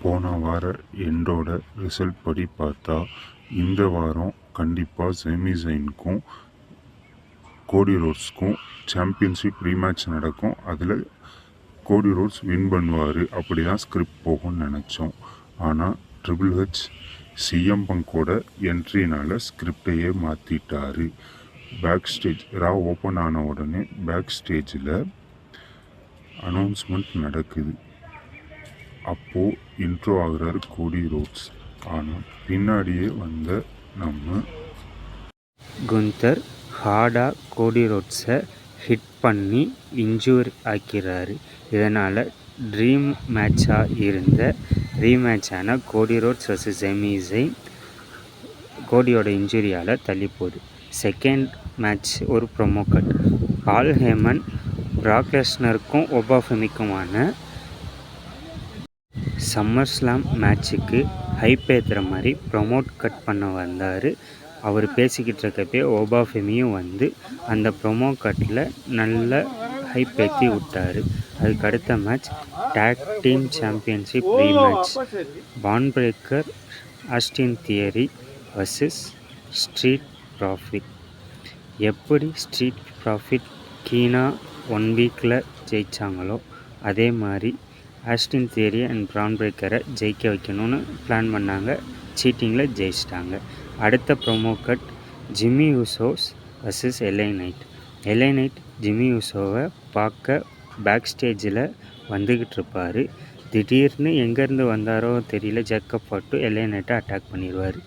போன வார எண்டோட ரிசல்ட் படி பார்த்தா இந்த வாரம் கண்டிப்பாக செமிசைனுக்கும் கோடி ரோட்ஸ்க்கும் சாம்பியன்ஷிப் ரீமேட்ச் நடக்கும். அதில் கோடி ரோட்ஸ் வின் பண்ணுவார். அப்படி தான் ஸ்கிரிப்ட் போகும்னு நினச்சோம். ஆனால் ட்ரிபிள் ஹெச் சிஎம் பங்கோட என்ட்ரினால் ஸ்கிரிப்டையே மாற்றிட்டார். பேக் ஸ்டேஜ் ஓப்பன் ஆன உடனே பேக் ஸ்டேஜில் அனௌன்ஸ்மெண்ட் நடக்குது. அப்போது இன்ட்ரோ ஆகுறாரு கோடி ரோட்ஸ். ஆனால் பின்னாடியே வந்த நம்ம குந்தர் ஹார்டாக கோடி ரோட்ஸை ஹிட் பண்ணி இன்ஜூர் ஆக்கிறாரு. இதனால் ட்ரீம் மேட்சாக இருந்த ரீமேட்சான கோடி ரோட்ஸ் வர்சஸ் செமிசைன் கோடியோட இன்ஜுரியால் தள்ளி போகுது. செகண்ட் மேட்ச் ஒரு ப்ரொமோ கட். பால் ஹேமன் பிராக் லெஸ்னருக்கும் ஒபாஃபெமிக்குமான சம்மர் ஸ்லாம் மேட்ச்சுக்கு ஹைப் ஏற்றுற மாதிரி ப்ரொமோட் கட் பண்ண வந்தார். அவர் பேசிக்கிட்டு இருக்கப்பே ஒபாஃபெமியும் வந்து அந்த ப்ரொமோ கட்டில் நல்ல ஹைப் ஏற்றி விட்டார். அதுக்கு அடுத்த match tag team championship rematch. Bron Breakker Austin Theory versus Street Profit. எப்படி ஸ்ட்ரீட் ப்ராஃபிட் கீனா 1 வீக்கில் ஜெயித்தாங்களோ அதே மாதிரி ஆஸ்டின் தியரி அண்ட் பான் பிரேக்கரை ஜெயிக்க வைக்கணும்னு பிளான் பண்ணாங்க. சீட்டிங்கில் ஜெயிச்சிட்டாங்க. அடுத்த promo cut Jimmy Usos versus LA Knight. LA Knight Jimmy உசோவை பார்க்க பேக் ஸ்டேஜில் வந்துக்கிட்டு இருப்பார். திடீர்னு எங்கேருந்து வந்தாரோ தெரியல, ஜேக்கப் பாட்டு எல்ஏ நைட்டை அட்டாக் பண்ணிடுவார்.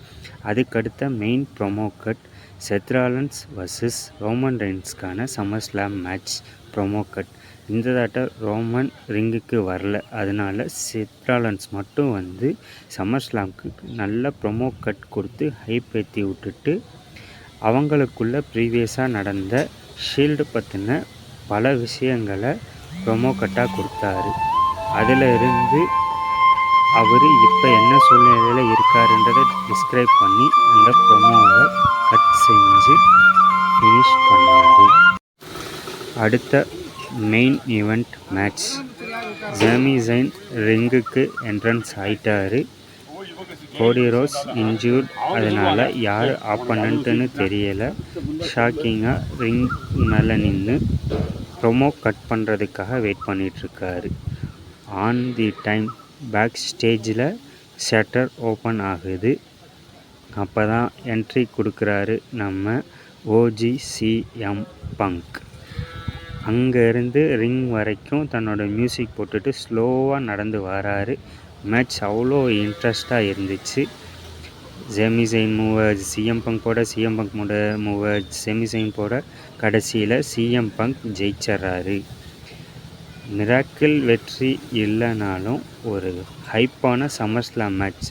அதுக்கடுத்த main promo cut Seth Rollins versus Roman ரெயின்ஸ்க்கான SummerSlam match promo cut. இந்த தாட்ட ரோமன் ரிங்குக்கு வரல. அதனால செத் ராலன்ஸ் மட்டும் வந்து சம்மர் ஸ்லாம்க்கு நல்ல ப்ரோமோ கட் கொடுத்து ஹைப் ஏற்றி விட்டுட்டு அவங்களுக்குள்ள ப்ரீவியஸாக நடந்த ஷீல்டு பற்றின பல விஷயங்களை ப்ரோமோ கட்டாக கொடுத்தாரு. அதில் இருந்து அவர் இப்போ என்ன சூழ்நிலையில் இருக்காருன்றதை டிஸ்கிரைப் பண்ணி அந்த ப்ரோமோவை கட் செஞ்சு ஃபினிஷ் பண்ணார். அடுத்த மெயின் ஈவெண்ட் மேட்ச். செமிசைன் ரிங்குக்கு என்ட்ரன்ஸ் ஆயிட்டார். கோடி ரோட்ஸ் இன்ஜூர்ட். அதனால் யார் ஆப்பனண்ட்டுன்னு தெரியலை. ஷாக்கிங்காக ரிங் மேலே நின்று ப்ரொமோ கட் பண்ணுறதுக்காக வெயிட் பண்ணிகிட்ருக்காரு. ஆன் தி டைம் பேக் ஸ்டேஜில் ஷட்டர் ஓப்பன் ஆகுது. அப்போ தான் என்ட்ரி கொடுக்குறாரு நம்ம ஓஜி சிஎம் பங்க். அங்கேருந்து ரிங் வரைக்கும் தன்னோட மியூசிக் போட்டுட்டு ஸ்லோவாக நடந்து வராரு. மேட்ச் அவ்வளோ இன்ட்ரெஸ்டாக இருந்துச்சு. செமிசைன் மூவ் சிஎம் பங்க் போட, சிஎம் பங்க் மூவ் செமிசைன் போட கடைசியில் சிஎம் பங்க் ஜெயிச்சிட்றாரு. மிராக்கிள் வெற்றி இல்லைனாலும் ஒரு ஹைப்பான சம்மர் ஸ்லாம் மேட்ச்.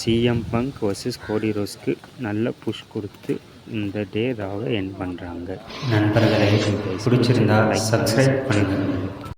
சிஎம் பங்க் வர்சஸ் கோடி ரோட்ஸ்க்கு நல்ல புஷ் கொடுத்து இந்த டே ராவை எண்ட் பண்ணுறாங்க. நண்பர்களே, பிடிச்சிருந்தா சப்ஸ்கிரைப் பண்ணுங்கள்.